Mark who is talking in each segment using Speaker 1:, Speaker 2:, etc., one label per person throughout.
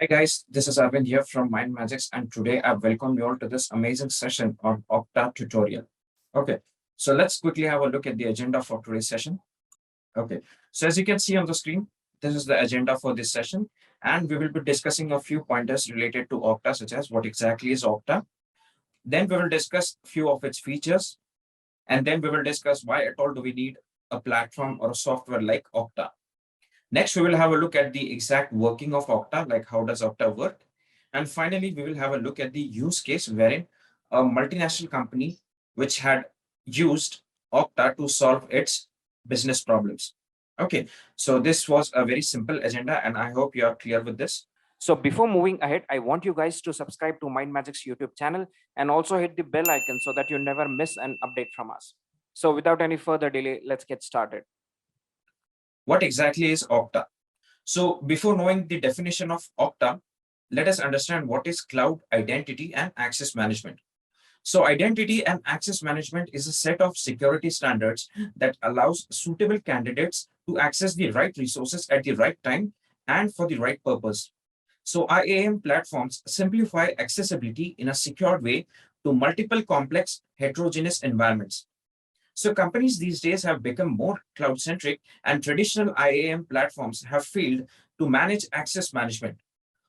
Speaker 1: Guys, this is Arvind here from Mindmajix, and today I welcome you all to this amazing session on Okta tutorial. Okay, so let's quickly have a look at the agenda for today's session. Okay, so as you can see on the screen, this is the agenda for this session, and we will be discussing a few pointers related to Okta, such as what exactly is Okta. Then we will discuss a few of its features, and then we will discuss why at all do we need a platform or a software like Okta. Next, we will have a look at the exact working of Okta, like how does Okta work. And finally, we will have a look at the use case wherein a multinational company which had used Okta to solve its business problems. Okay, so this was a very simple agenda, and I hope you are clear with this. So before moving ahead, I want you guys to subscribe to Mindmajix YouTube channel and also hit the bell icon so that you never miss an update from us. So without any further delay, let's get started. What exactly is Okta? So before knowing the definition of Okta, let us understand what is cloud identity and access management. So identity and access management is a set of security standards that allows suitable candidates to access the right resources at the right time and for the right purpose. So IAM platforms simplify accessibility in a secure way to multiple complex heterogeneous environments. So companies these days have become more cloud-centric, and traditional IAM platforms have failed to manage access management.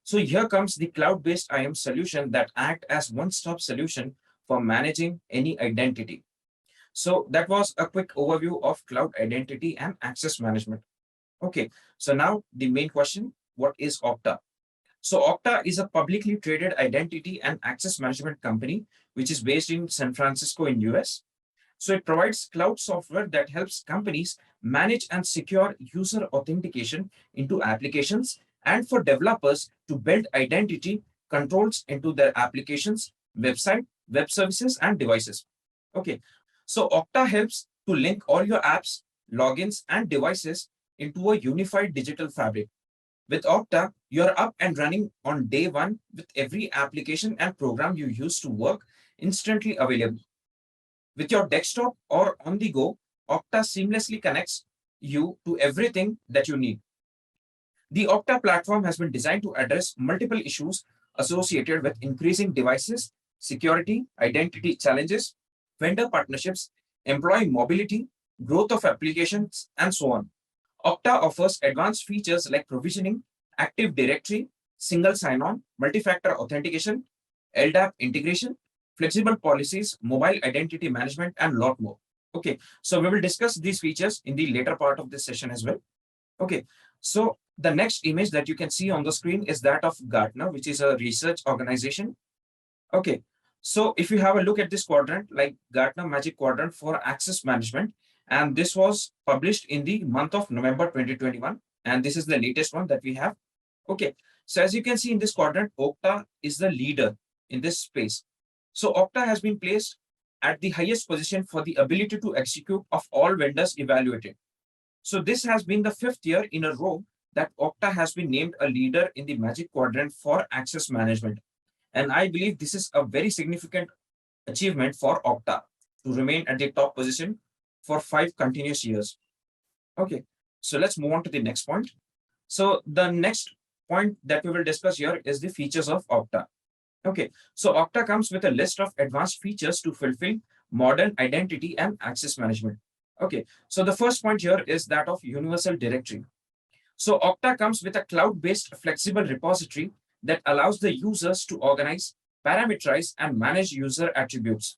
Speaker 1: So here comes the cloud-based IAM solution that act as one-stop solution for managing any identity. So that was a quick overview of cloud identity and access management. Okay, so now the main question, what is Okta? So Okta is a publicly traded identity and access management company, which is based in San Francisco in US. So it provides cloud software that helps companies manage and secure user authentication into applications and for developers to build identity controls into their applications, website, web services, and devices. Okay, so Okta helps to link all your apps, logins, and devices into a unified digital fabric. With Okta, you're up and running on day one with every application and program you use to work instantly available. With your desktop or on the go, Okta seamlessly connects you to everything that you need. The Okta platform has been designed to address multiple issues associated with increasing devices, security, identity challenges, vendor partnerships, employee mobility, growth of applications, and so on. Okta offers advanced features like provisioning, Active Directory, single sign-on, multi-factor authentication, LDAP integration, flexible policies, mobile identity management, and a lot more. Okay, so we will discuss these features in the later part of this session as well. Okay, so the next image that you can see on the screen is that of Gartner, which is a research organization. Okay, so if you have a look at this quadrant, like Gartner Magic Quadrant for Access Management, and this was published in the month of November 2021, and this is the latest one that we have. Okay, so as you can see in this quadrant, Okta is the leader in this space. So Okta has been placed at the highest position for the ability to execute of all vendors evaluated. So this has been the 5th year in a row that Okta has been named a leader in the Magic Quadrant for Access Management. And I believe this is a very significant achievement for Okta to remain at the top position for 5 continuous years. Okay, so let's move on to the next point. So the next point that we will discuss here is the features of Okta. Okay, so Okta comes with a list of advanced features to fulfill modern identity and access management. Okay, so the first point here is that of universal directory. So Okta comes with a cloud-based flexible repository that allows the users to organize, parameterize, and manage user attributes.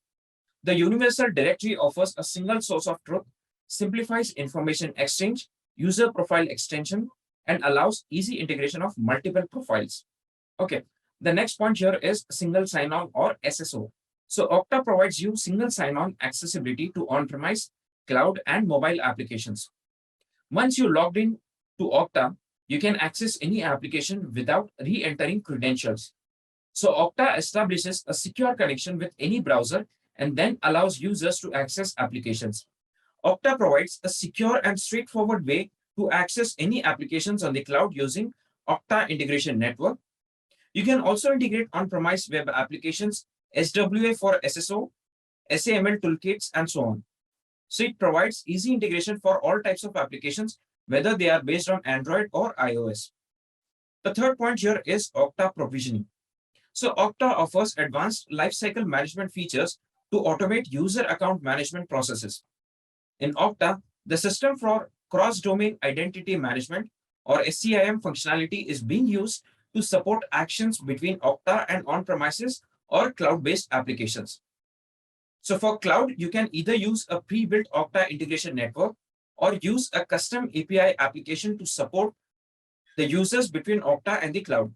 Speaker 1: The universal directory offers a single source of truth, simplifies information exchange, user profile extension, and allows easy integration of multiple profiles. Okay, the next point here is single sign-on or SSO. So Okta provides you single sign-on accessibility to on-premise, cloud, and mobile applications. Once you logged in to Okta, you can access any application without re-entering credentials. So Okta establishes a secure connection with any browser and then allows users to access applications. Okta provides a secure and straightforward way to access any applications on the cloud using Okta Integration Network. You can also integrate on-premise web applications, SWA for SSO, SAML toolkits, and so on. So it provides easy integration for all types of applications, whether they are based on Android or iOS. The third point here is Okta provisioning. So Okta offers advanced lifecycle management features to automate user account management processes. In Okta, the system for cross-domain identity management or SCIM functionality is being used to support actions between Okta and on-premises or cloud-based applications. So for cloud, you can either use a pre-built Okta integration network or use a custom API application to support the users between Okta and the cloud.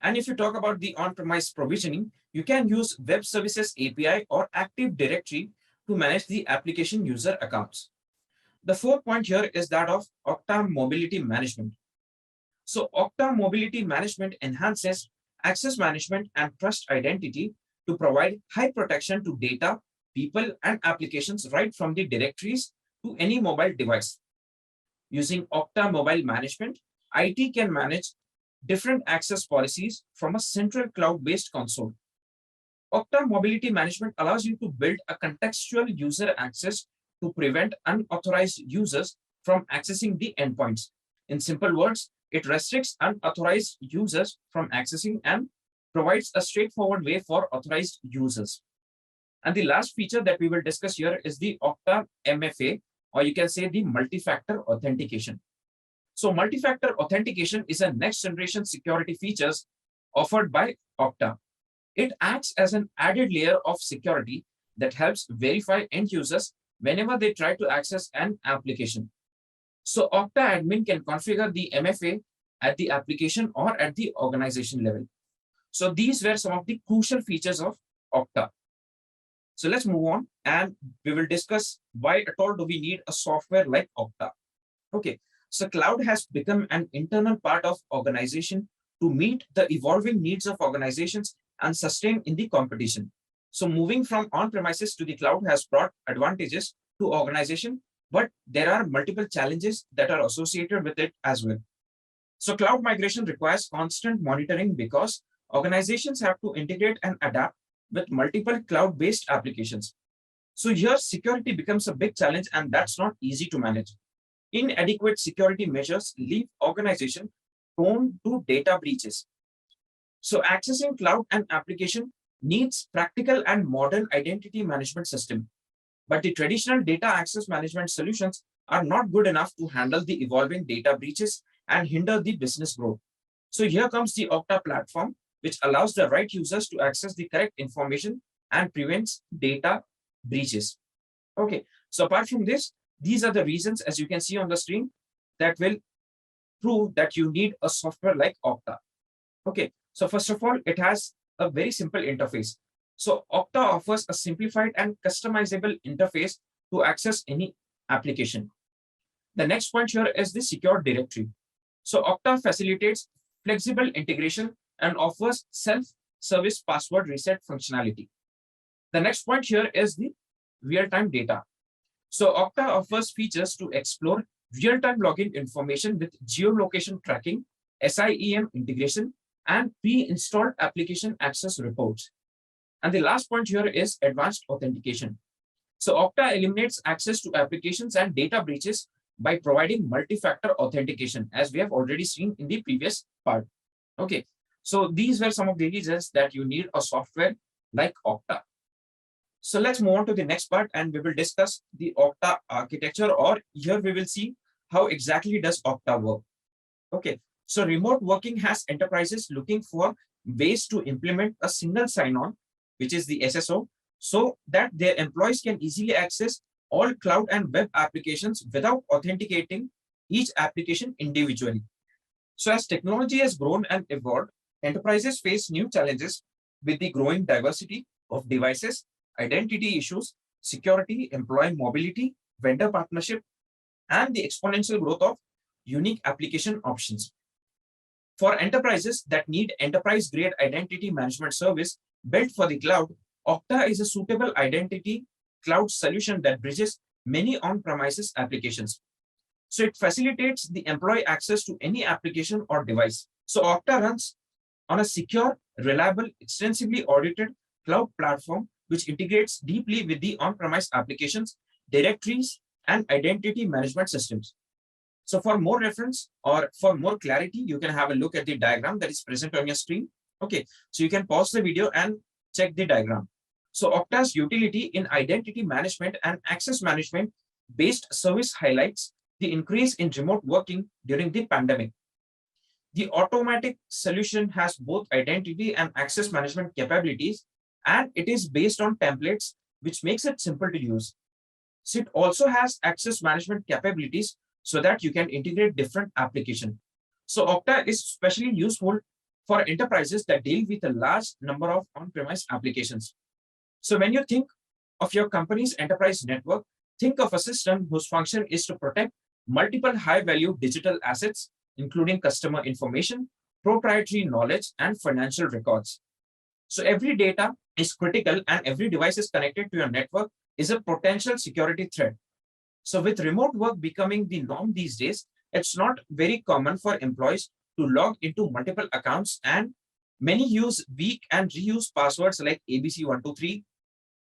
Speaker 1: And if you talk about the on-premise provisioning, you can use Web Services API or Active Directory to manage the application user accounts. The fourth point here is that of Okta Mobility Management. So Okta Mobility Management enhances access management and trust identity to provide high protection to data, people, and applications right from the directories to any mobile device. Using Okta Mobile Management, IT can manage different access policies from a central cloud-based console. Okta Mobility Management allows you to build a contextual user access to prevent unauthorized users from accessing the endpoints. In simple words, it restricts unauthorized users from accessing and provides a straightforward way for authorized users. And the last feature that we will discuss here is the Okta MFA, or you can say the multi-factor authentication. So multi-factor authentication is a next generation security features offered by Okta. It acts as an added layer of security that helps verify end users whenever they try to access an application. So Okta admin can configure the MFA at the application or at the organization level. So these were some of the crucial features of Okta. So let's move on and we will discuss why at all do we need a software like Okta. Okay, so cloud has become an internal part of organization to meet the evolving needs of organizations and sustain in the competition. So moving from on-premises to the cloud has brought advantages to organization, but there are multiple challenges that are associated with it as well. So cloud migration requires constant monitoring because organizations have to integrate and adapt with multiple cloud-based applications. So here security becomes a big challenge and that's not easy to manage. Inadequate security measures leave organization prone to data breaches. So accessing cloud and application needs practical and modern identity management system. But the traditional data access management solutions are not good enough to handle the evolving data breaches and hinder the business growth. So here comes the Okta platform, which allows the right users to access the correct information and prevents data breaches. Okay, so apart from this, these are the reasons, as you can see on the screen, that will prove that you need a software like Okta. Okay, so first of all, it has a very simple interface. So Okta offers a simplified and customizable interface to access any application. The next point here is the secure directory. So Okta facilitates flexible integration and offers self-service password reset functionality. The next point here is the real-time data. So Okta offers features to explore real-time login information with geolocation tracking, SIEM integration, and pre-installed application access reports. And the last point here is advanced authentication. So Okta eliminates access to applications and data breaches by providing multi-factor authentication, as we have already seen in the previous part. Okay, so these were some of the reasons that you need a software like Okta. So let's move on to the next part and we will discuss the Okta architecture, or here we will see how exactly does Okta work. Okay, so remote working has enterprises looking for ways to implement a single sign-on, which is the SSO, so that their employees can easily access all cloud and web applications without authenticating each application individually. So as technology has grown and evolved, enterprises face new challenges with the growing diversity of devices, identity issues, security, employee mobility, vendor partnership, and the exponential growth of unique application options. For enterprises that need enterprise-grade identity management service built for the cloud, Okta is a suitable identity cloud solution that bridges many on-premises applications. So it facilitates the employee access to any application or device. So Okta runs on a secure, reliable, extensively audited cloud platform which integrates deeply with the on-premise applications, directories, and identity management systems. So for more reference or for more clarity, you can have a look at the diagram that is present on your screen. Okay, so you can pause the video and check the diagram. So Okta's utility in identity management and access management based service highlights the increase in remote working during the pandemic. The automatic solution has both identity and access management capabilities, and it is based on templates, which makes it simple to use. So it also has access management capabilities so that you can integrate different applications. So Okta is especially useful for enterprises that deal with a large number of on-premise applications. So when you think of your company's enterprise network, think of a system whose function is to protect multiple high-value digital assets, including customer information, proprietary knowledge, and financial records. So every data is critical and every device is connected to your network is a potential security threat. So with remote work becoming the norm these days, it's not very common for employees to log into multiple accounts, and many use weak and reuse passwords like ABC123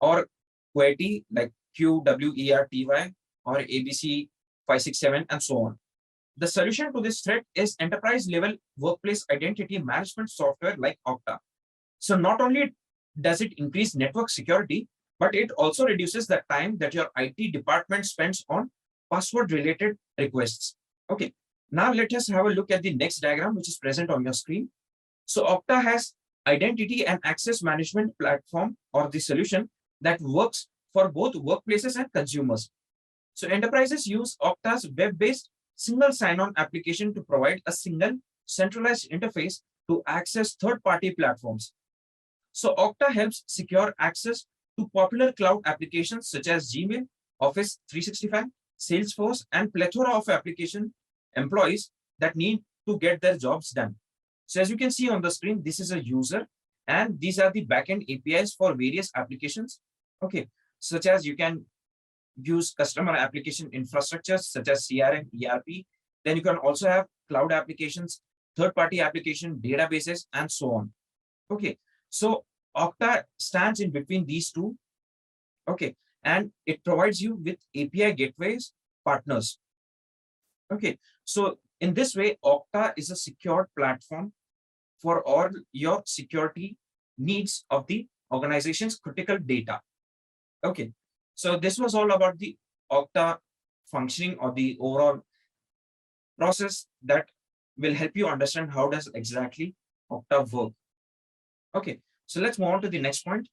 Speaker 1: or QWERTY like QWERTY or ABC567 and so on. The solution to this threat is enterprise level workplace identity management software like Okta. So not only does it increase network security, but it also reduces the time that your IT department spends on password related requests. Okay, now let us have a look at the next diagram, which is present on your screen. So Okta has identity and access management platform or the solution that works for both workplaces and consumers. So enterprises use Okta's web-based single sign-on application to provide a single centralized interface to access third-party platforms. So Okta helps secure access to popular cloud applications such as Gmail, Office 365, Salesforce, and plethora of application employees that need to get their jobs done. So as you can see on the screen, this is a user, and these are the backend APIs for various applications. Okay, such as you can use customer application infrastructures such as CRM, ERP. Then you can also have cloud applications, third-party application, databases, and so on. Okay, so Okta stands in between these two. Okay, and it provides you with API gateways partners. Okay, so in this way, Okta is a secured platform for all your security needs of the organization's critical data. Okay, so this was all about the Okta functioning or the overall process that will help you understand how does exactly Okta work. Okay, so let's move on to the next point.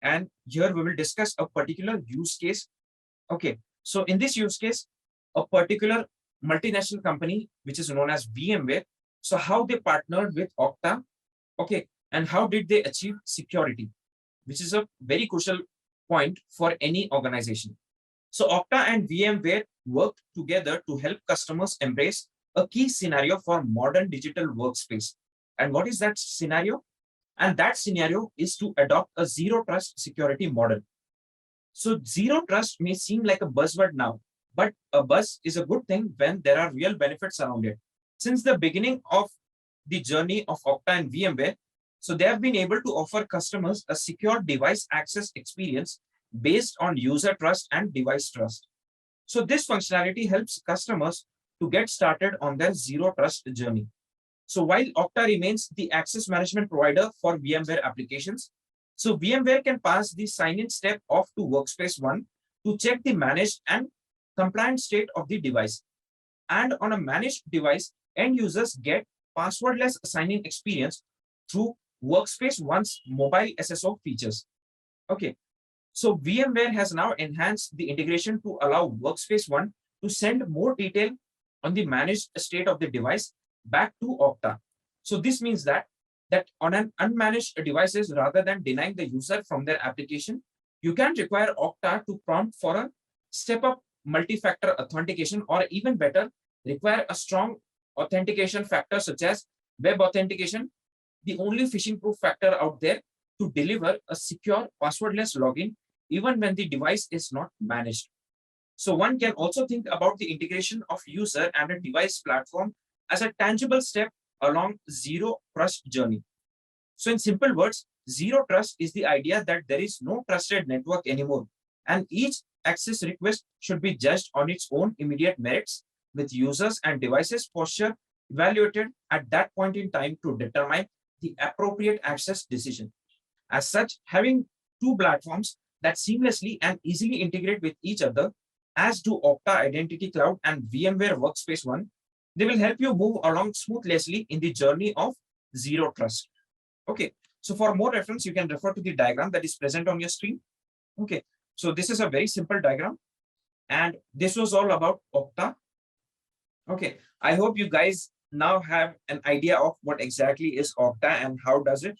Speaker 1: And here we will discuss a particular use case. Okay, so in this use case, a particular multinational company, which is known as VMware. So how they partnered with Okta, okay, and how did they achieve security, which is a very crucial point for any organization. So Okta and VMware worked together to help customers embrace a key scenario for modern digital workspace. And what is that scenario? And that scenario is to adopt a zero trust security model. So zero trust may seem like a buzzword now, but a buzz is a good thing when there are real benefits around it. Since the beginning of the journey of Okta and VMware, so they have been able to offer customers a secure device access experience based on user trust and device trust. So this functionality helps customers to get started on their zero trust journey. So while Okta remains the access management provider for VMware applications, so VMware can pass the sign-in step off to Workspace ONE to check the managed and compliant state of the device. And on a managed device, end users get passwordless sign-in experience through Workspace ONE's mobile SSO features. Okay, so VMware has now enhanced the integration to allow Workspace ONE to send more detail on the managed state of the device back to Okta. So this means that on an unmanaged devices, rather than denying the user from their application, you can require Okta to prompt for a step-up multi-factor authentication, or even better, require a strong authentication factor such as web authentication, the only phishing-proof factor out there to deliver a secure passwordless login even when the device is not managed. So one can also think about the integration of user and a device platform as a tangible step along zero trust journey. So in simple words, zero trust is the idea that there is no trusted network anymore, and each access request should be judged on its own immediate merits with users and devices posture evaluated at that point in time to determine the appropriate access decision. As such, having two platforms that seamlessly and easily integrate with each other, as do Okta Identity Cloud and VMware Workspace ONE, they will help you move along smoothly in the journey of zero trust. Okay, so for more reference, you can refer to the diagram that is present on your screen. Okay, so this is a very simple diagram, and this was all about Okta. Okay, I hope you guys now have an idea of what exactly is Okta and how does it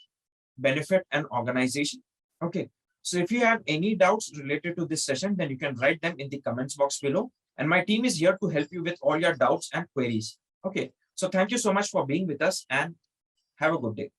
Speaker 1: benefit an organization. Okay, so if you have any doubts related to this session, then you can write them in the comments box below, and my team is here to help you with all your doubts and queries. Okay, so thank you so much for being with us and have a good day.